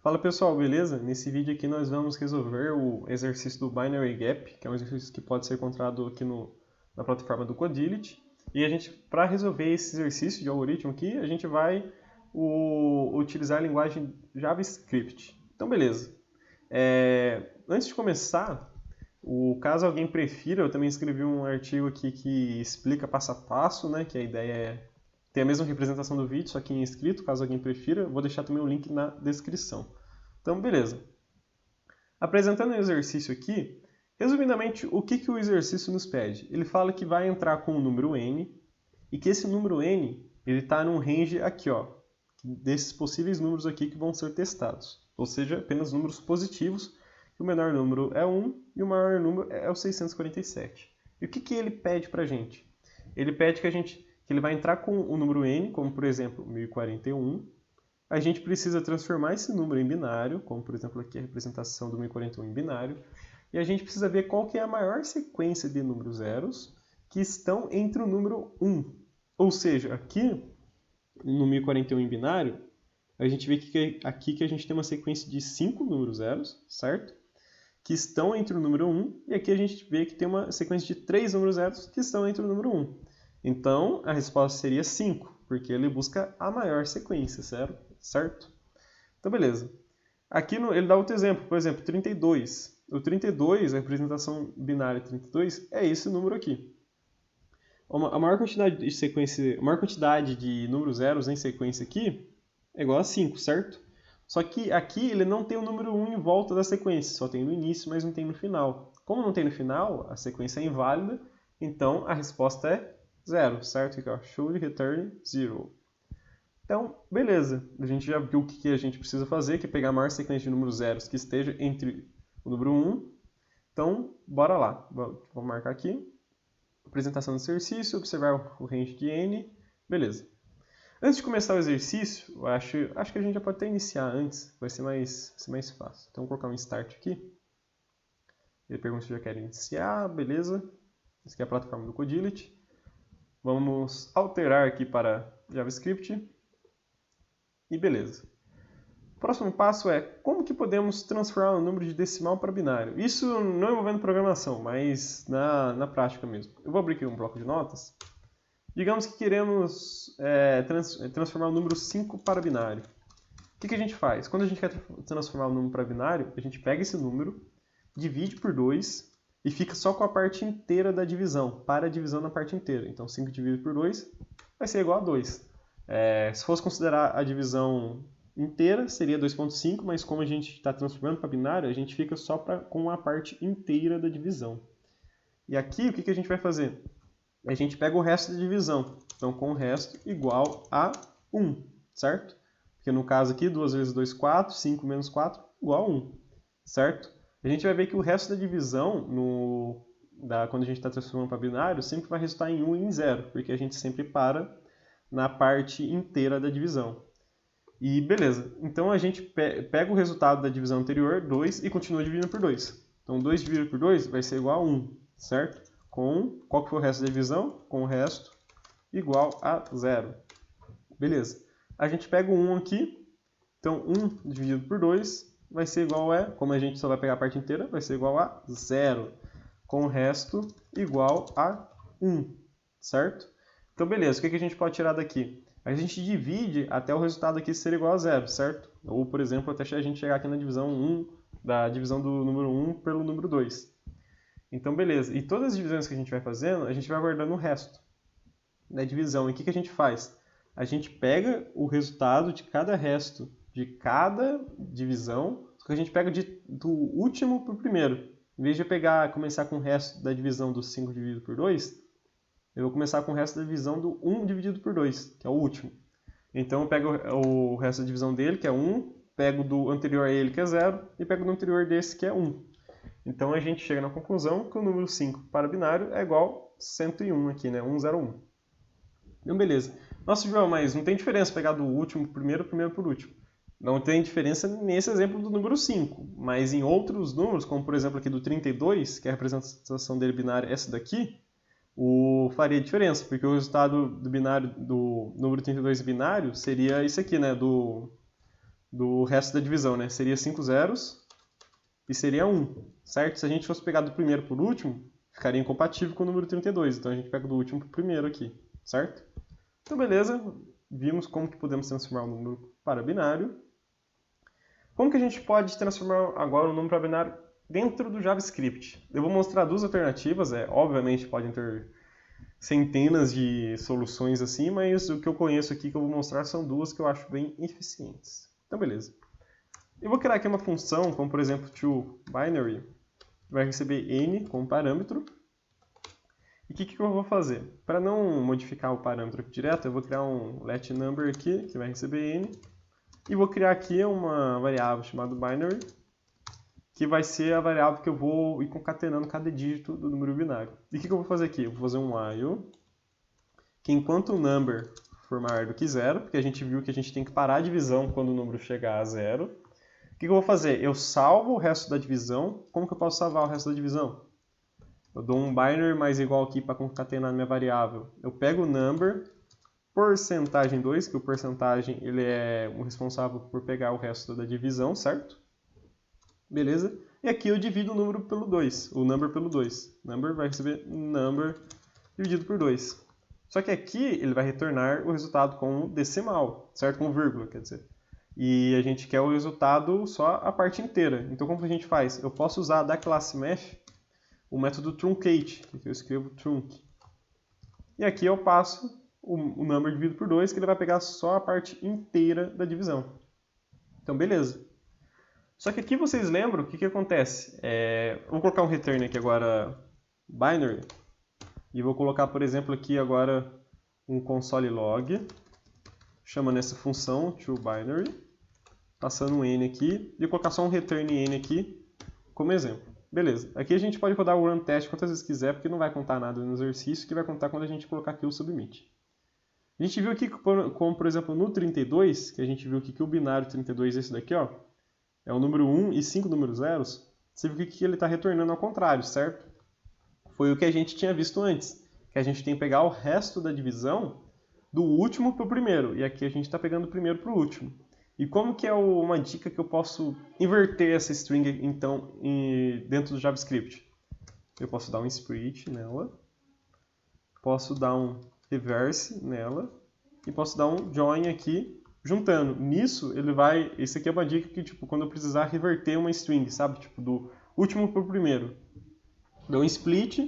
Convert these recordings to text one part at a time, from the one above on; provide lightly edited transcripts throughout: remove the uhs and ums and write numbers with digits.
Fala pessoal, beleza? Nesse vídeo aqui nós vamos resolver o exercício do Binary Gap, que é um exercício que pode ser encontrado aqui na plataforma do Codility. E para resolver esse exercício de algoritmo aqui, a gente vai utilizar a linguagem JavaScript. Então, beleza. Antes de começar, caso alguém prefira, eu também escrevi um artigo aqui que explica passo a passo, né? Que a ideia é ter a mesma representação do vídeo, só que em escrito, caso alguém prefira. Eu vou deixar também o link na descrição. Então, beleza. Apresentando o exercício aqui, resumidamente, o que o exercício nos pede? Ele fala que vai entrar com o número n e que esse número n está num range aqui, ó, desses possíveis números aqui que vão ser testados. Ou seja, apenas números positivos, que o menor número é 1 e o maior número é o 647. E o que ele pede para a gente? Ele pede que ele vai entrar com o número n, como por exemplo 1041. A gente precisa transformar esse número em binário, como por exemplo aqui a representação do 1041 em binário. E a gente precisa ver qual que é a maior sequência de números zeros que estão entre o número 1. Ou seja, aqui no 1041 em binário, a gente vê que aqui que a gente tem uma sequência de 5 números zeros, certo? Que estão entre o número 1, e aqui a gente vê que tem uma sequência de 3 números zeros que estão entre o número 1. Então, a resposta seria 5, porque ele busca a maior sequência, certo? Então, beleza. Aqui ele dá outro exemplo, por exemplo, 32. O 32, a representação binária 32, é esse número aqui. A maior quantidade de números zeros em sequência aqui é igual a 5, certo? Só que aqui ele não tem o número 1 em volta da sequência, só tem no início, mas não tem no final. Como não tem no final, a sequência é inválida, então a resposta é 0, certo? Aqui, ó, should return 0. Então, beleza. A gente já viu o que a gente precisa fazer, que é pegar a maior sequência de números zeros que esteja entre o número 1. Então, bora lá. Vou marcar aqui. Apresentação do exercício, observar o range de n. Beleza. Antes de começar o exercício, eu acho que a gente já pode até iniciar antes, vai ser mais fácil. Então, vou colocar um start aqui. Ele pergunta se já quer iniciar, beleza. Essa aqui é a plataforma do Codility. Vamos alterar aqui para JavaScript. E beleza. O próximo passo é como que podemos transformar um número de decimal para binário. Isso não envolvendo programação, mas na prática mesmo. Eu vou abrir aqui um bloco de notas. Digamos que queremos transformar o número 5 para binário. O que a gente faz? Quando a gente quer transformar o número para binário, a gente pega esse número, divide por 2 e fica só com a parte inteira da divisão, para a divisão na parte inteira. Então 5 dividido por 2 vai ser igual a 2. Se fosse considerar a divisão inteira, seria 2,5, mas como a gente está transformando para binário, a gente fica só com a parte inteira da divisão. E aqui, o que a gente vai fazer? A gente pega o resto da divisão. Então, com o resto igual a 1, certo? Porque no caso aqui, 2 vezes 2, 4, 5 menos 4, igual a 1, certo? A gente vai ver que o resto da divisão, quando a gente está transformando para binário, sempre vai resultar em 1 e em 0, porque a gente sempre para na parte inteira da divisão. E beleza, então a gente pega o resultado da divisão anterior, 2, e continua dividindo por 2. Então 2 dividido por 2 vai ser igual a 1, certo? Qual que foi o resto da divisão? Com o resto igual a 0. Beleza. A gente pega o 1 aqui, então 1 dividido por 2 vai ser igual a, como a gente só vai pegar a parte inteira, vai ser igual a 0. Com o resto igual a 1, certo? Então, beleza, o que a gente pode tirar daqui? A gente divide até o resultado aqui ser igual a 0, certo? Ou, por exemplo, até a gente chegar aqui na divisão 1, da divisão do número 1 pelo número 2. Então, beleza. E todas as divisões que a gente vai fazendo, a gente vai guardando o resto da divisão. E o que a gente faz? A gente pega o resultado de cada resto de cada divisão, só que a gente pega do último para o primeiro. Em vez de começar com o resto da divisão do 5 dividido por 2, eu vou começar com o resto da divisão do 1 dividido por 2, que é o último. Então eu pego o resto da divisão dele, que é 1, pego do anterior a ele, que é 0, e pego do anterior desse, que é 1. Então a gente chega na conclusão que o número 5 para binário é igual a 101 aqui, né? 101. Então beleza. Nossa, João, mas não tem diferença pegar do último pro primeiro por último. Não tem diferença nesse exemplo do número 5, mas em outros números, como por exemplo aqui do 32, que é a representação dele binária, essa daqui, faria diferença, porque o resultado do número 32 binário seria isso aqui, né? do resto da divisão, né? Seria 5 zeros e seria 1, certo? Se a gente fosse pegar do primeiro para o último, ficaria incompatível com o número 32, então a gente pega do último para o primeiro aqui, certo? Então, beleza, vimos como que podemos transformar um número para binário. Como que a gente pode transformar agora um número para binário dentro do JavaScript? Eu vou mostrar duas alternativas, obviamente podem ter centenas de soluções assim, mas o que eu conheço aqui que eu vou mostrar são duas que eu acho bem eficientes. Então, beleza. Eu vou criar aqui uma função, como por exemplo, toBinary, que vai receber n como parâmetro. E o que eu vou fazer? Para não modificar o parâmetro aqui direto, eu vou criar um letNumber aqui, que vai receber n, e vou criar aqui uma variável chamada binary, que vai ser a variável que eu vou ir concatenando cada dígito do número binário. E o que eu vou fazer aqui? Eu vou fazer um while, que enquanto o number for maior do que zero, porque a gente viu que a gente tem que parar a divisão quando o número chegar a zero. O que eu vou fazer? Eu salvo o resto da divisão. Como que eu posso salvar o resto da divisão? Eu dou um binary mais igual aqui para concatenar minha variável. Eu pego o number, porcentagem 2, que o porcentagem ele é o responsável por pegar o resto da divisão, certo? Beleza? E aqui eu divido o número pelo 2, o number pelo 2. Number vai receber number dividido por 2. Só que aqui ele vai retornar o resultado com decimal, certo? Com vírgula, quer dizer. E a gente quer o resultado só a parte inteira. Então como que a gente faz? Eu posso usar da classe math o método truncate, que eu escrevo trunc. E aqui eu passo o number dividido por 2, que ele vai pegar só a parte inteira da divisão. Então beleza. Só que aqui vocês lembram o que acontece? Vou colocar um return aqui agora binary. E vou colocar, por exemplo, aqui agora um console log, chamando essa função toBinary, passando um n aqui, e vou colocar só um return n aqui como exemplo. Beleza. Aqui a gente pode rodar o run test quantas vezes quiser, porque não vai contar nada no exercício, que vai contar quando a gente colocar aqui o submit. A gente viu aqui, como por exemplo no 32, que a gente viu aqui que o binário 32 esse daqui, ó, é o número 1 e 5 números zeros, você viu que ele está retornando ao contrário, certo? Foi o que a gente tinha visto antes, que a gente tem que pegar o resto da divisão do último para o primeiro, e aqui a gente está pegando o primeiro para o último. E como que é uma dica que eu posso inverter essa string, então, dentro do JavaScript? Eu posso dar um split nela, posso dar um reverse nela, e posso dar um join aqui, juntando. Nisso, ele vai... Isso aqui é uma dica que, tipo, quando eu precisar reverter uma string, sabe? Tipo, do último para o primeiro. Dou um split,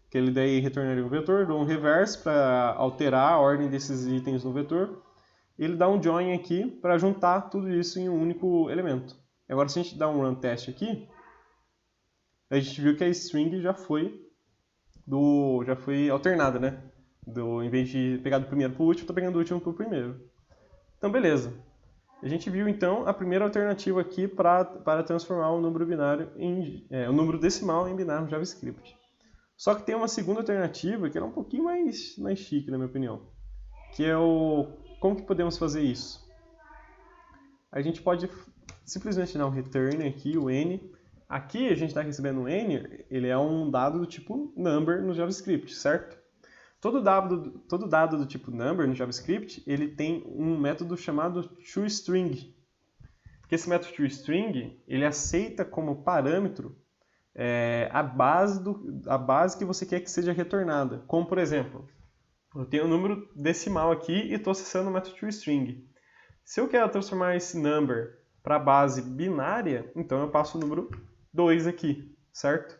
que ele daí retornaria um vetor. Dou um reverse para alterar a ordem desses itens no vetor. Ele dá um join aqui para juntar tudo isso em um único elemento. Agora, se a gente dá um run test aqui, a gente viu que a string já foi alternada, né? Em vez de pegar do primeiro para o último, estou pegando do último para o primeiro. Então, beleza. A gente viu, então, a primeira alternativa aqui para transformar o número binário o número decimal em binário no JavaScript. Só que tem uma segunda alternativa que é um pouquinho mais chique, na minha opinião. Que é como que podemos fazer isso? A gente pode simplesmente dar um return aqui, o n. Aqui a gente está recebendo um n, ele é um dado do tipo number no JavaScript, certo? Todo dado do tipo number no JavaScript, ele tem um método chamado toString. Que esse método toString, ele aceita como parâmetro a base que você quer que seja retornada. Como, por exemplo, eu tenho um número decimal aqui e estou acessando o método toString. Se eu quero transformar esse number para a base binária, então eu passo o número 2 aqui, certo?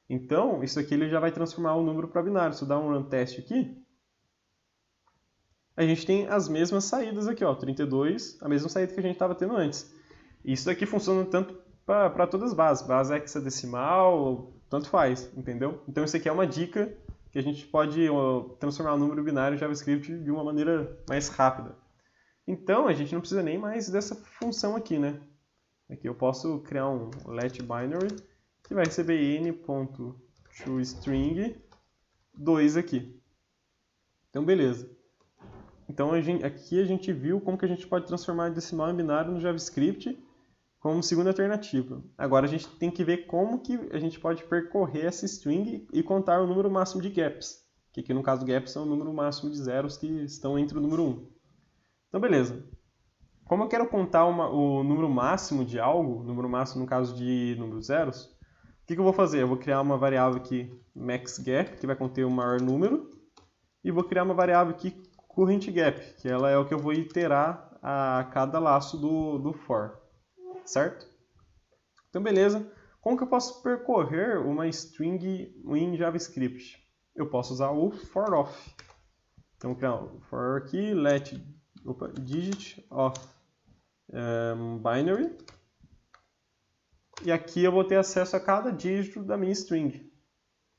Então, isso aqui ele já vai transformar o número para binário. Se eu dar um run test aqui, a gente tem as mesmas saídas aqui, ó, 32, a mesma saída que a gente estava tendo antes. Isso daqui funciona tanto para todas as bases, base hexadecimal, tanto faz, entendeu? Então isso aqui é uma dica que a gente pode transformar o número binário em JavaScript de uma maneira mais rápida. Então a gente não precisa nem mais dessa função aqui, né? Aqui eu posso criar um letBinary que vai receber n.toString 2 aqui. Então, beleza. Então, aqui a gente viu como que a gente pode transformar decimal em binário no JavaScript como segunda alternativa. Agora, a gente tem que ver como que a gente pode percorrer essa string e contar o número máximo de gaps. Que aqui, no caso, gaps são o número máximo de zeros que estão entre o número 1. Então, beleza. Como eu quero contar o número máximo de algo, número máximo no caso de números zeros, o que eu vou fazer? Eu vou criar uma variável aqui, maxGap, que vai conter o maior número, e vou criar uma variável aqui, currentGap, que ela é o que eu vou iterar a cada laço do for, certo? Então, beleza. Como que eu posso percorrer uma string em JavaScript? Eu posso usar o for_of. Então, vou criar um for aqui, let digit of binary. E aqui eu vou ter acesso a cada dígito da minha string.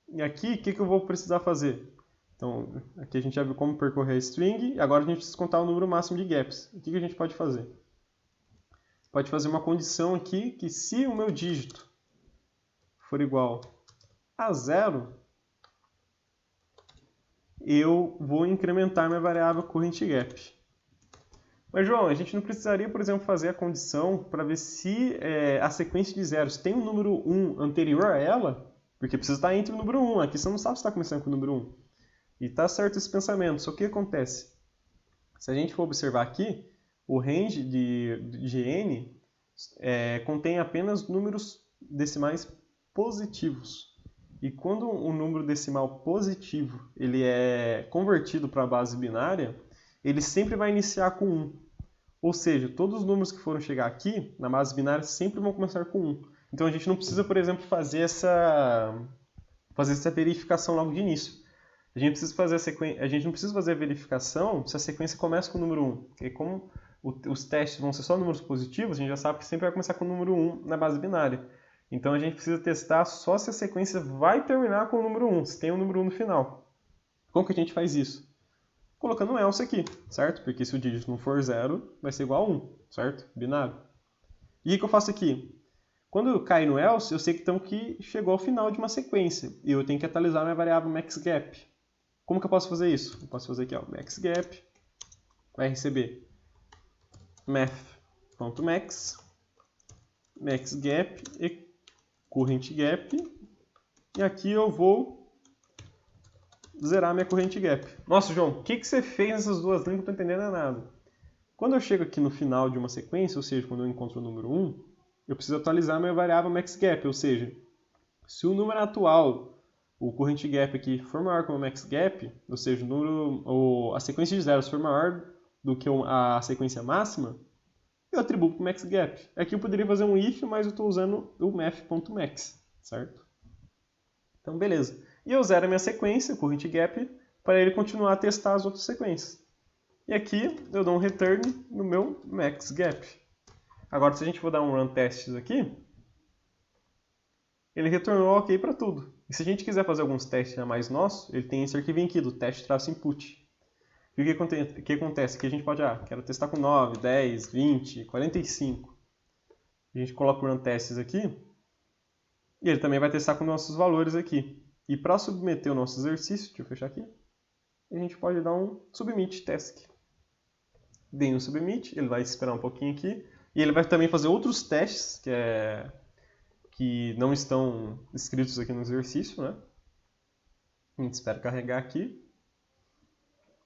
E aqui, o que eu vou precisar fazer? Então, aqui a gente já viu como percorrer a string, e agora a gente precisa contar o número máximo de gaps. O que a gente pode fazer? Pode fazer uma condição aqui, que se o meu dígito for igual a 0, eu vou incrementar minha variável currentGap. Mas, João, a gente não precisaria, por exemplo, fazer a condição para ver se a sequência de zeros tem um número 1 anterior a ela? Porque precisa estar entre o número 1. Aqui você não sabe se está começando com o número 1. E está certo esse pensamento. Só que o que acontece? Se a gente for observar aqui, o range de n contém apenas números decimais positivos. E quando um número decimal positivo ele é convertido para a base binária, ele sempre vai iniciar com 1. Ou seja, todos os números que foram chegar aqui, na base binária, sempre vão começar com 1. Então a gente não precisa, por exemplo, fazer essa verificação logo de início. A gente não precisa fazer a verificação se a sequência começa com o número 1. Porque como os testes vão ser só números positivos, a gente já sabe que sempre vai começar com o número 1 na base binária. Então a gente precisa testar só se a sequência vai terminar com o número 1, se tem um número 1 no final. Como que a gente faz isso? Colocando um else aqui, certo? Porque se o dígito não for 0, vai ser igual a 1, certo? Binário. E o que eu faço aqui? Quando eu caio no else, eu sei então que chegou ao final de uma sequência. E eu tenho que atualizar minha variável maxGap. Como que eu posso fazer isso? Eu posso fazer aqui, ó, maxGap, vai receber math.max, maxGap e currentGap. E aqui eu vou zerar minha currentGap. Nossa, João, o que você fez nessas duas linhas que eu não estou entendendo nada? Quando eu chego aqui no final de uma sequência, ou seja, quando eu encontro o número 1, eu preciso atualizar minha variável maxGap, ou seja, se o número atual, o currentGap aqui, for maior que o maxGap, ou seja, a sequência de zeros for maior do que a sequência máxima, eu atribuo para o maxGap. Aqui eu poderia fazer um if, mas eu estou usando o math.max, certo? Então, beleza. E eu zero a minha sequência, currentGap, para ele continuar a testar as outras sequências. E aqui eu dou um return no meu maxGap. Agora, se a gente for dar um run testes aqui, ele retornou ok para tudo. E se a gente quiser fazer alguns testes a mais nossos, ele tem esse arquivinho aqui do teste-input. E o que acontece? Que a gente pode, quero testar com 9, 10, 20, 45. A gente coloca o run testes aqui, e ele também vai testar com nossos valores aqui. E para submeter o nosso exercício, deixa eu fechar aqui, a gente pode dar um submit task. Dei um submit, ele vai esperar um pouquinho aqui, e ele vai também fazer outros testes que não estão escritos aqui no exercício, né? A gente espera carregar aqui.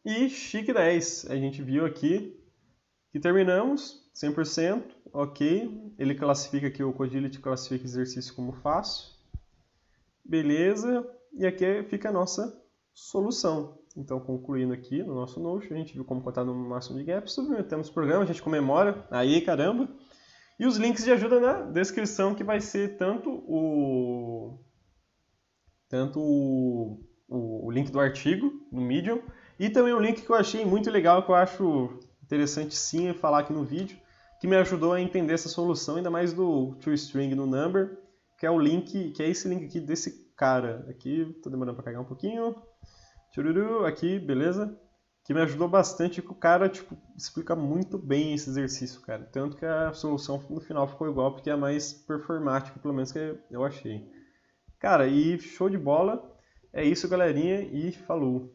E chique 10, a gente viu aqui que terminamos, 100%, ok. Ele classifica aqui, o Codility classifica exercício como fácil. Beleza, e aqui fica a nossa solução. Então, concluindo aqui no nosso Notion, a gente viu como contar no máximo de gaps, submetemos o programa, a gente comemora, aí caramba. E os links de ajuda na descrição, que vai ser tanto o link do artigo, no Medium, e também um link que eu achei muito legal, que eu acho interessante sim falar aqui no vídeo, que me ajudou a entender essa solução, ainda mais do toString no Number, que é o link, que é esse link aqui desse cara. Aqui, tô demorando para carregar um pouquinho. Tchururu, aqui, beleza? Que me ajudou bastante, que o cara, explica muito bem esse exercício, cara. Tanto que a solução no final ficou igual, porque é a mais performática, pelo menos que eu achei. Cara, e show de bola. É isso, galerinha, e falou!